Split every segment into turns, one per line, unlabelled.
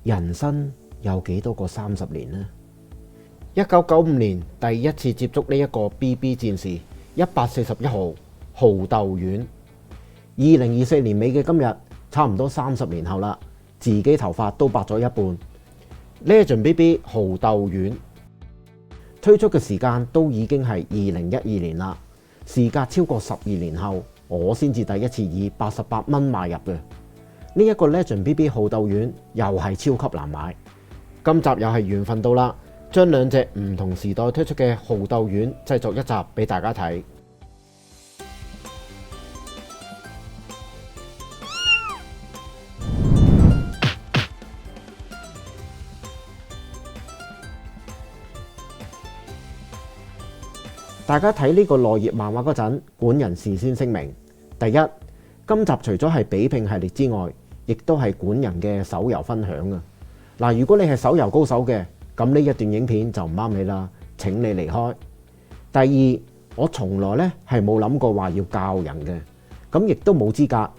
人生有幾多個30年呢？1995年第一次接觸呢一個 BB 戰士141號豪斗丸。2024年尾嘅今日，差唔多30年後啦，自己頭髮都白咗一半。Legend BB 豪斗丸推出嘅時間都已經係2012年啦，時隔超過12年後，我先至第一次以88蚊買入嘅。呢一個 Legend BB 豪斗丸又係超級難買。今集又係緣分到啦，將兩隻唔同時代推出嘅豪斗丸製作一集俾大家睇。大家睇呢個內頁漫畫嗰陣，本人事先聲明：第一，今集除咗係比拼系列之外，亦都係本人嘅手遊分享啊！嗱，如果你係手遊高手嘅，咁呢一段影片就唔啱你啦，請你離開。第二，我從來咧係冇諗過話要教人嘅，咁亦都冇資格，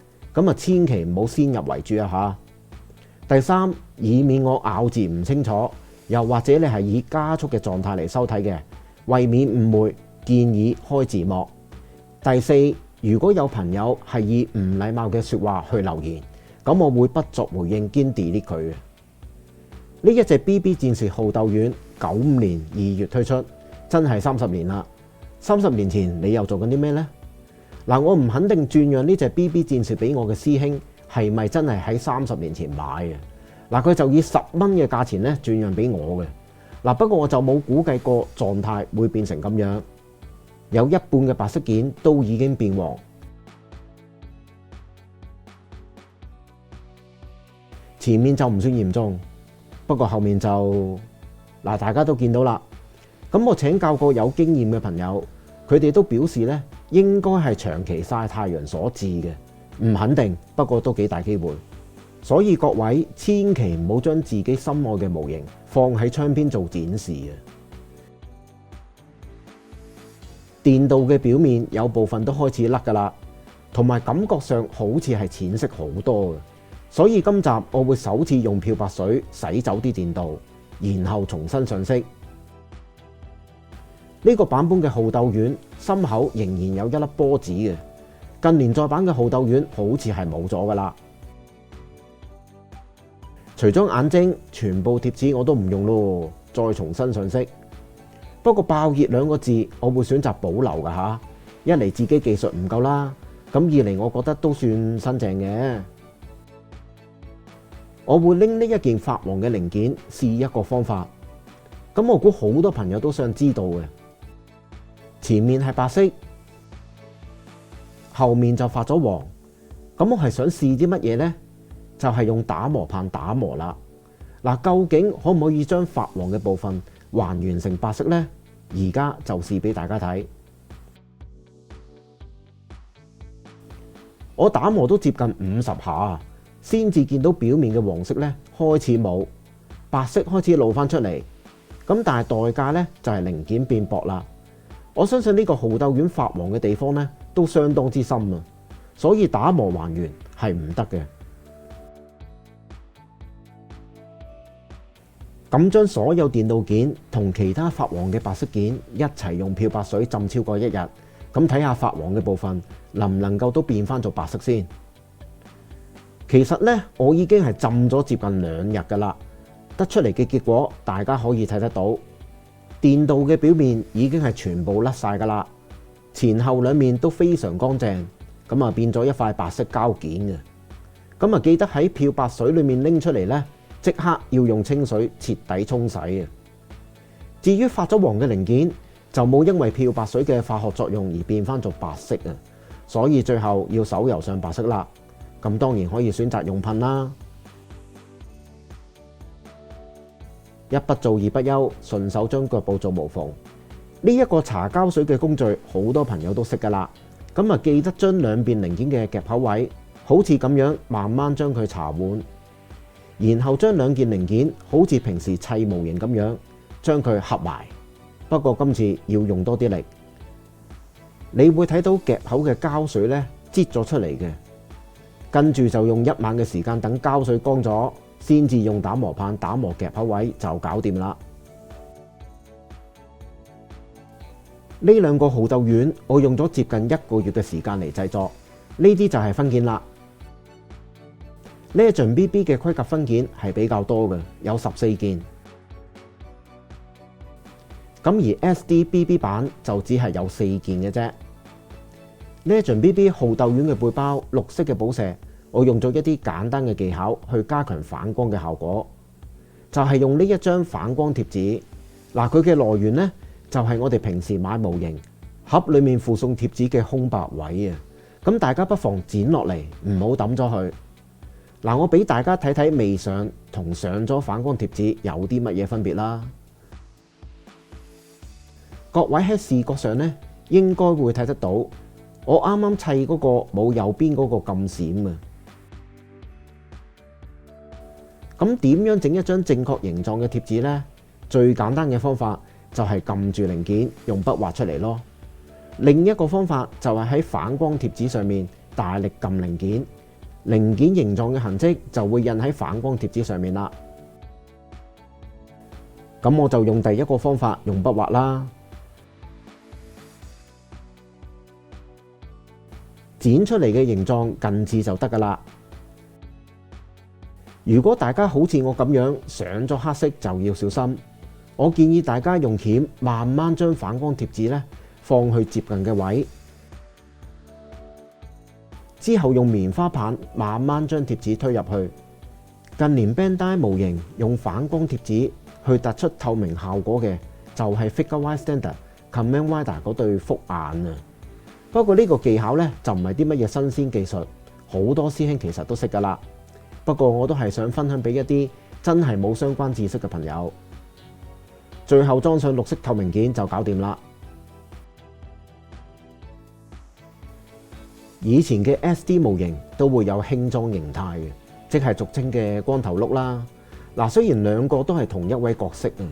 咁啊千祈唔好先入為主啊嚇。第三，以免我咬字唔清楚，又或者你係以加速嘅狀態嚟收睇嘅，為免誤會，建議開字幕。第四，如果有朋友係以唔禮貌嘅説話去留言，咁我會不作回應兼 delete 佢嘅。呢一隻 BB 戰士豪斗丸95年2月推出，真係30年啦。30年前你又做緊啲咩呢？嗱，我唔肯定轉讓呢隻 BB 戰士俾我嘅師兄係咪真係喺30年前買嘅。嗱，佢就以10蚊嘅價錢咧轉讓俾我嘅。嗱，不過我就冇估計過狀態會變成咁樣。有一半嘅白色件都已經變黃，前面就唔算嚴重，不過後面就大家都見到啦。咁我請教過有經驗嘅朋友，佢哋都表示咧應該係長期曬太陽所致嘅，唔肯定，不過都幾大機會。所以各位千祈唔好將自己心愛嘅模型放喺窗邊做展示嘅。電鍍嘅表面有部分都開始甩噶啦，同埋感覺上好似係淺色好多嘅，所以今集我會首次用漂白水洗走啲電鍍，然後重新上色。呢個版本嘅豪斗丸心口仍然有一粒波子嘅，近年再版嘅豪斗丸好似係冇咗噶啦。除咗眼睛，全部貼紙我都唔用咯，再重新上色。不過爆熱2個字我會選擇保留噶吓，一嚟自己技術唔夠啦，咁二嚟我覺得都算新淨嘅。我會拎呢一件發黃嘅零件試一個方法，咁我估好多朋友都想知道嘅。前面係白色，後面就發咗黃，咁我係想試啲乜嘢呢？就係用打磨棒打磨啦。嗱，究竟可唔可以將發黃嘅部分還原成白色呢？而家就試俾大家睇。我打磨都接近50下，先至見到表面嘅黃色咧開始冇，白色開始露翻出嚟。咁但係代價咧就係零件變薄啦。我相信呢個豪斗丸發黃嘅地方咧都相當之深啊，所以打磨還原係唔得嘅。咁將所有電鍍件同其他發黃嘅白色件一齊用漂白水浸超過1日，咁睇下發黃嘅部分能唔能夠都變翻做白色先。其實呢，我已經係浸咗接近2日噶啦，得出嚟嘅結果大家可以睇得到，電鍍嘅表面已經係全部甩晒噶啦，前後兩面都非常乾淨，咁啊變咗一塊白色膠件嘅。咁啊記得喺漂白水裏面拎出嚟呢，即刻要用清水徹底沖洗嘅。至於發咗黃嘅零件，就冇因為漂白水嘅化學作用而變翻做白色啊，所以最後要手油上白色啦。咁當然可以選擇用噴啦。一不做二不休，順手將腳部做無縫。呢一個搽膠水嘅工序，好多朋友都識噶啦。咁啊記得將兩邊零件嘅夾口位，好似咁樣慢慢將佢搽滿。然後將兩件零件好似平時砌模型咁樣將佢合埋，不過今次要用多啲力。你會睇到夾口嘅膠水咧擠咗出嚟嘅，跟住就用1晚嘅時間等膠水乾咗，先至用打磨棒打磨夾口位就搞掂啦。呢兩個號斗丸我用咗接近1個月嘅時間嚟製作，呢啲就係分件啦。Legend BB 嘅規格分件係比較多嘅，有14件。咁而 SD BB 版就只係有4件嘅啫。Legend BB 號斗丸嘅背包綠色嘅寶石，我用咗一啲簡單嘅技巧去加強反光嘅效果，就係用呢一張反光貼紙。嗱，佢嘅來源呢，就係我哋平時買模型盒裏面附送貼紙嘅空白位啊。咁大家不妨剪落嚟，唔好抌咗佢。嗱，我俾大家睇睇未上同上咗反光貼紙有啲乜嘢分別啦。各位喺視覺上呢，應該會睇得到，我啱啱砌嗰個冇右邊嗰個咁閃啊。咁點樣整一張正確形狀嘅貼紙呢？最簡單嘅方法就係撳住零件，用筆畫出嚟咯。另一個方法就係喺反光貼紙上面大力撳零件，零件形狀嘅痕跡就會印喺反光貼紙上面啦。咁我就用第一個方法，用筆畫啦。剪出嚟嘅形狀近似就得㗎啦。如果大家好似我咁樣上咗黑色，就要小心。我建議大家用鉗慢慢將反光貼紙呢放去接近嘅位，之後用棉花棒慢慢將貼紙推入去。近年 Bandai 模型用反光貼紙去突出透明效果嘅，就係 Figure Standard Kamen Rider 嗰對複眼啊。不過呢個技巧呢，就唔係啲乜嘢新鮮技術，好多師兄其實都識㗎啦。不過我都係想分享俾一啲真係冇相關知識嘅朋友。最後裝上綠色透明件就搞掂啦。以前嘅 SD 模型都會有輕裝形態嘅，即係俗稱嘅光頭碌啦。嗱，雖然兩個都係同一位角色啊，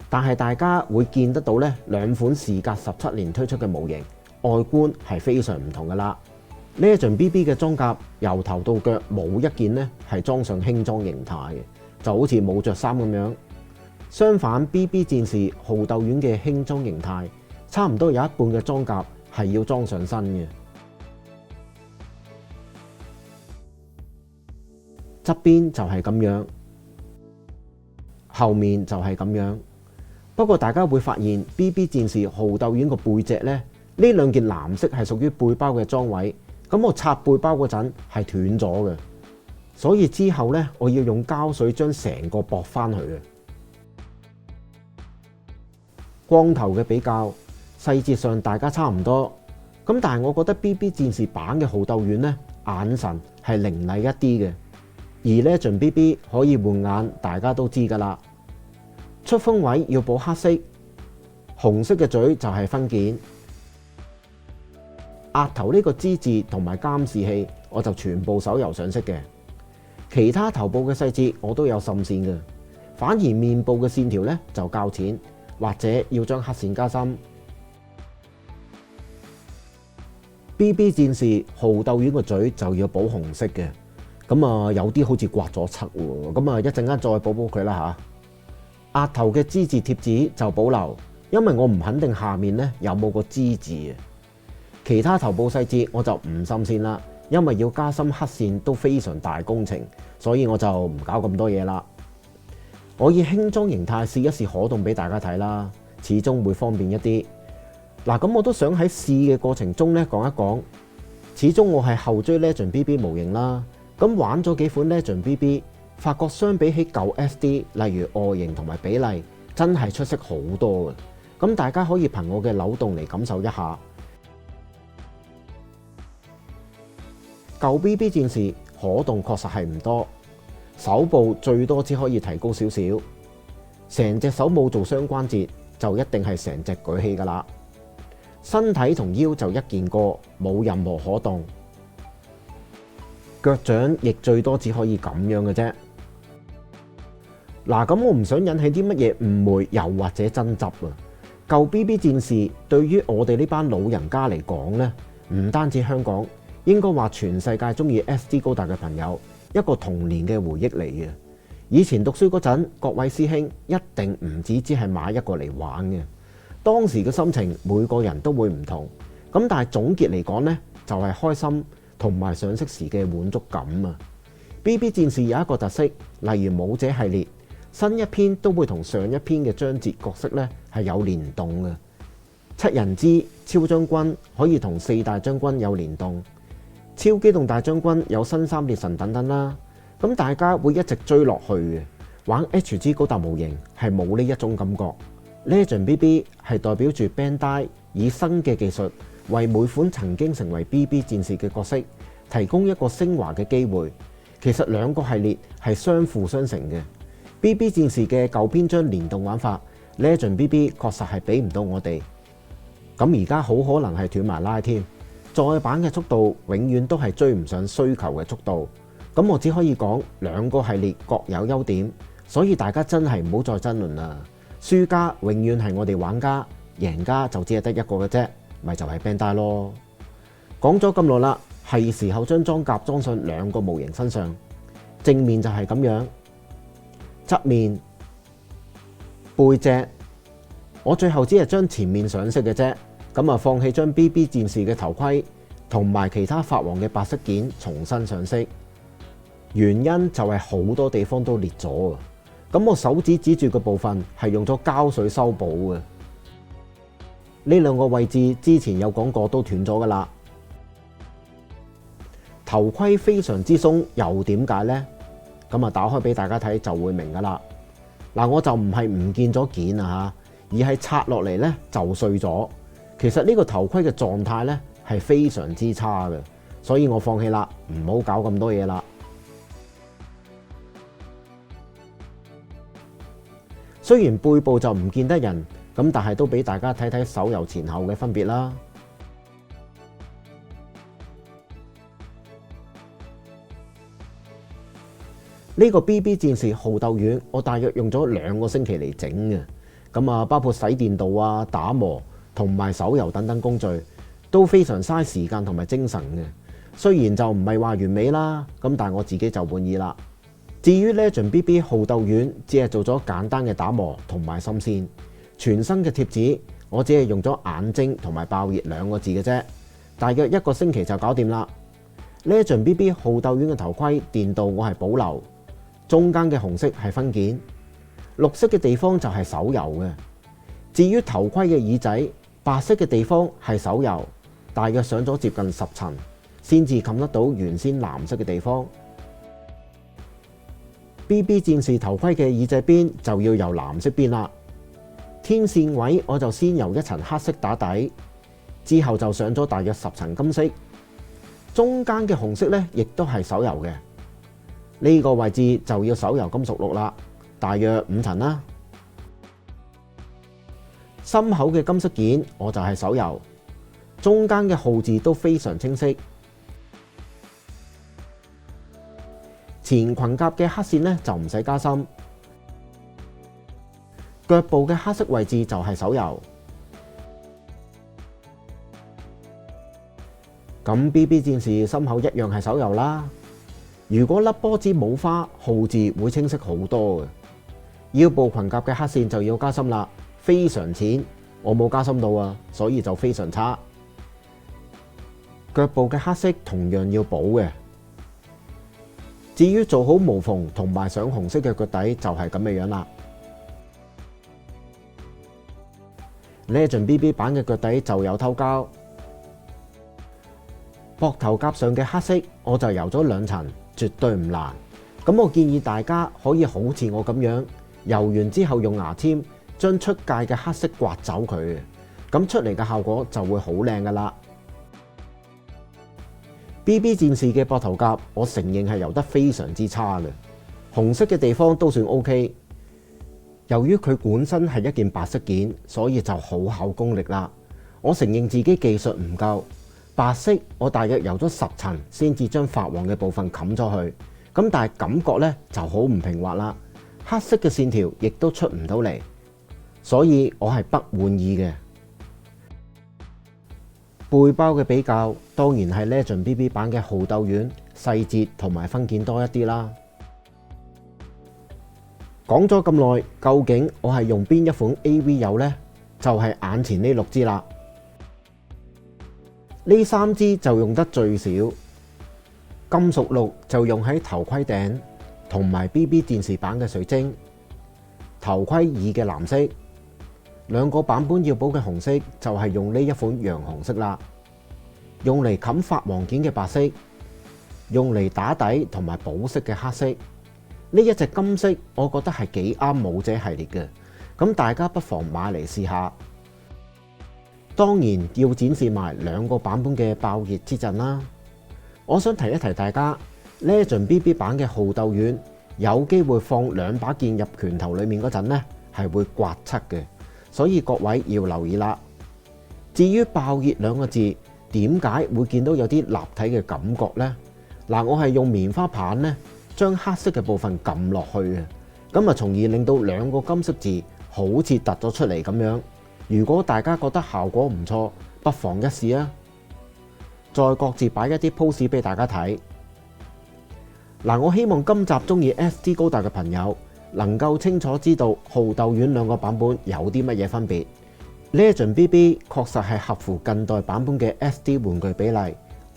但係大家會見得到呢兩款時隔17年推出嘅模型，外觀係非常唔同㗎啦。Legend BB 嘅裝甲由頭到腳冇一件呢係裝上輕裝形態嘅，就好似冇着衫咁樣。相反 ，BB 戰士號斗丸嘅輕裝形態，差唔多有一半嘅裝甲係要裝上身嘅。側邊就係咁樣，後面就係咁樣。不過大家會發現 BB 戰士號斗丸個背脊呢，呢兩件藍色係屬於背包嘅裝位。咁我拆背包嗰陣係斷咗嘅，所以之後呢，我要用膠水將成個駁翻去嘅。光頭嘅比較細節上大家差唔多，咁但係我覺得 BB 戰士版嘅號斗丸呢，眼神係凌厲一啲嘅，而 Legend BB 可以換眼，大家都知㗎啦。出風位要補黑色，紅色嘅嘴就係分件。額頭呢個之字同埋監視器，我就全部手油上色嘅。其他頭部嘅細節我都有滲線嘅，反而面部嘅線條呢就較淺，或者要將黑線加深。BB 戰士號斗丸個嘴就要補紅色嘅，咁啊有啲好似刮咗漆喎，咁啊一陣間再補補佢啦嚇。額頭嘅之字貼紙就保留，因為我唔肯定下面呢有冇個之字啊。其他頭部細節我就唔滲線啦，因為要加深黑線都非常大工程，所以我就唔搞咁多嘢啦。我以輕裝形態試一試可動俾大家睇啦，始終會方便一啲。嗱，咁我都想喺試嘅過程中咧講一講，始終我係後追 Legend BB 模型啦，咁玩咗幾款 Legend BB，發覺相比起舊 SD，例如外形同埋比例，真係出色好多嘅。咁大家可以憑我嘅扭動嚟感受一下。舊 BB 戰士可動確實係唔多，手部最多只可以提高少少，成隻手冇做雙關節就一定係成隻舉起㗎啦。身體同腰就一件過，冇任何可動。腳掌亦最多只可以咁樣嘅啫。嗱，咁我唔想引起啲乜嘢誤會，又或者爭執啊。舊 BB 戰士對於我哋呢班老人家嚟講呢，唔單止香港，應該話全世界中意 SD 高達嘅朋友一個童年嘅回憶嚟嘅。以前讀書嗰陣，各位師兄一定唔只係買一個嚟玩嘅。當時嘅心情每個人都會唔同，咁但係總結嚟講呢，就係開心同埋上色時嘅滿足感啊。BB 戰士有一個特色，例如武者系列，新一篇都會同上一篇嘅章節角色呢係有聯動嘅。七人之超將軍可以同四大將軍有聯動，超機動大將軍有新三列神等等啦。咁大家會一直追落去嘅。玩 HG 高達模型係冇呢一種感覺。Legend BB 係代表住 Bandai 以新嘅技術為每款曾經成為 BB 戰士嘅角色提供一個升華嘅機會。其實兩個系列係相輔相成嘅。BB 戰士嘅舊篇章連動玩法 ，Legend BB 確實係俾唔到我哋。咁而家好可能係斷埋拉添，再版嘅速度永遠都係追唔上需求嘅速度。咁我只可以講兩個系列各有優點，所以大家真係唔好再爭論啦。輸家永遠係我哋玩家，贏家就只係得一個嘅啫，咪就係 Bandai 咯。講咗咁耐啦，係時候將裝甲裝上兩個模型身上。正面就係咁樣，側面、背脊，我最後只係將前面上色嘅啫。咁啊，放棄將 BB 戰士嘅頭盔同埋其他法王嘅白色件重新上色。原因就係好多地方都裂咗啊！咁我手指指住嘅部分係用咗膠水修補嘅。呢兩個位置之前有講過都斷咗噶啦。頭盔非常之鬆，又點解呢？咁啊，打開俾大家睇就會明噶啦。嗱，我就唔係唔見咗件啊吓，而係拆落嚟呢就碎咗。其實呢個頭盔嘅狀態呢係非常之差嘅，所以我放棄啦，唔好搞咁多嘢啦。雖然背部就唔見得人，咁但係都俾大家睇睇手遊前後嘅分別啦。呢個 BB 戰士號鬥丸，我大約用咗2個星期嚟整嘅。咁啊，包括洗電鍍啊、打磨同埋手遊等等工序，都非常嘥時間同埋精神嘅。雖然就唔係話完美啦，咁但係我自己就滿意啦。至於 Legend BB 號鬥丸，只係做咗簡單嘅打磨同埋滲線，全身嘅貼紙我只係用咗眼睛同埋爆熱2個字嘅啫，大約1個星期就搞掂啦。Legend BB 號鬥丸嘅頭盔電鍍我係保留，中間嘅紅色係分件，綠色嘅地方就係手油嘅。至於頭盔嘅耳仔，白色嘅地方係手油，大約上咗接近10層，先至冚得到原先藍色嘅地方。BB 戰士頭盔嘅耳仔邊就要由藍色邊啦。天線位我就先由1層黑色打底，之後就上咗大約10層金色。中間嘅紅色呢亦都係手油嘅。呢個位置就要手油金屬綠啦，大約5層啦。心口嘅金色件我就係手油，中間嘅號字都非常清晰。前裙甲嘅黑線呢就唔使加深，腳部嘅黑色位置就係手油。咁 BB 戰士心口一樣係手油啦。如果粒波子冇花，號字會清晰好多嘅。腰部裙甲嘅黑線就要加深啦，非常淺，我冇加深到啊，所以就非常差。腳部嘅黑色同樣要補嘅。至於做好無縫同埋上紅色嘅腳底就係咁嘅樣啦。Legend BB 版嘅腳底就有偷膠，膊頭甲上嘅黑色我就油咗2層，絕對唔難。咁我建議大家可以好似我咁樣，油完之後用牙籤將出界嘅黑色刮走佢，咁出嚟嘅效果就會好靚噶啦。BB 戰士嘅膊頭甲，我承認係油得非常之差嘅，紅色嘅地方都算 OK。由於佢本身係一件白色件，所以就好考功力啦。我承認自己技術唔夠，白色我大約油咗10層先至將法王嘅部分冚咗去，咁但係感覺呢就好唔平滑啦。黑色嘅線條亦都出唔到嚟，所以我係不滿意嘅。背包嘅比較，當然係 Legend BB 版嘅號鬥丸細節同埋分件多一啲啦。講咗咁耐，究竟我係用邊一款 AV 油呢？就係眼前呢6支啦。呢3支就用得最少，金屬綠就用喺頭盔頂同埋 BB 戰士版嘅水晶，頭盔耳嘅藍色，兩個版本要補嘅紅色就係用呢一款洋紅色啦，用嚟冚發黃件嘅白色，用嚟打底同埋保色嘅黑色。呢一隻金色我覺得係幾啱武者系列嘅，咁大家不妨買嚟試下。當然要展示埋兩個版本嘅爆熱之陣啦。我想提一提大家 Legend BB 版嘅好鬥丸有機會放2把劍入拳頭裡面嗰陣呢，係會刮漆嘅，所以各位要留意啦。至於爆熱2個字點解會見到有啲立體嘅感覺呢？嗱，我係用棉花棒呢將黑色嘅部分撳落去嘅，咁啊從而令到2個金色字好似突咗出嚟咁樣。如果大家覺得效果唔錯，不妨一試啊！再各自擺一啲 pose 俾大家睇。嗱，我希望今集中意 SD 高達嘅朋友能夠清楚知道好鬥丸2個版本有啲乜嘢分別。Legend BB 確實係合乎近代版本嘅 SD 玩具比例，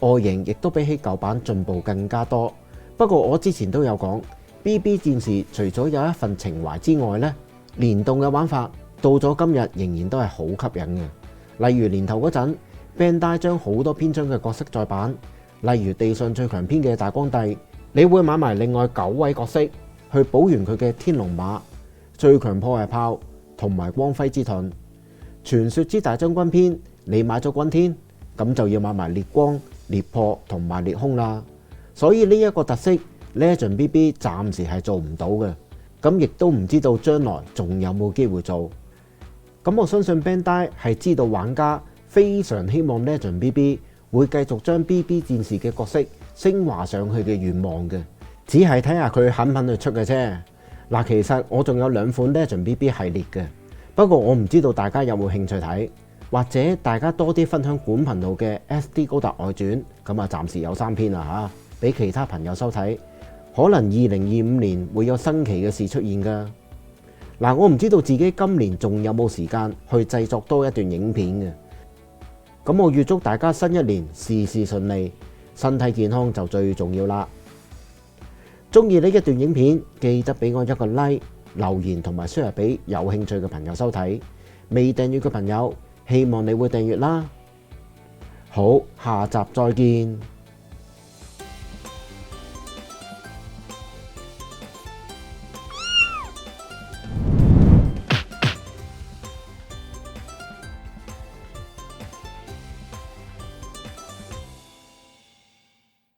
外形亦都比起舊版進步更加多。不過我之前都有講 BB 戰士除咗有一份情懷之外呢，聯動嘅玩法到咗今日仍然都係好吸引嘅。例如年頭嗰陣 Bandai 將好多篇章嘅角色再版，例如地上最強篇嘅大光帝，你會買埋另外9位角色去補完佢嘅天龍馬、最強破壞炮同埋光輝之盾。傳說之大將軍篇你買咗軍天，咁就要買埋烈光、烈破同埋烈空啦。所以呢一個特色 Legend BB 暫時係做唔到嘅，咁亦都唔知道將來仲有冇機會做。咁我相信 Bandai 係知道玩家非常希望 Legend BB 會繼續將 BB 戰士嘅角色升華上去嘅願望嘅，只係睇下佢肯唔肯去出嘅啫。嗱，其實我仲有2款 Legend BB 系列嘅，不過我唔知道大家有冇興趣睇，或者大家多啲分享本頻道嘅 SD 高達外傳，咁啊暫時有3篇啦嚇，俾其他朋友收睇。可能2025年會有新奇嘅事出現㗎。嗱，我唔知道自己今年仲有冇時間去製作多一段影片嘅。咁我預祝大家新一年事事順利，身體健康就最重要啦。中意呢一段影片，記得俾我一個 like、留言同埋 share 俾有興趣嘅朋友收睇。未訂閱嘅朋友，希望你會訂閱啦。好，下集再見。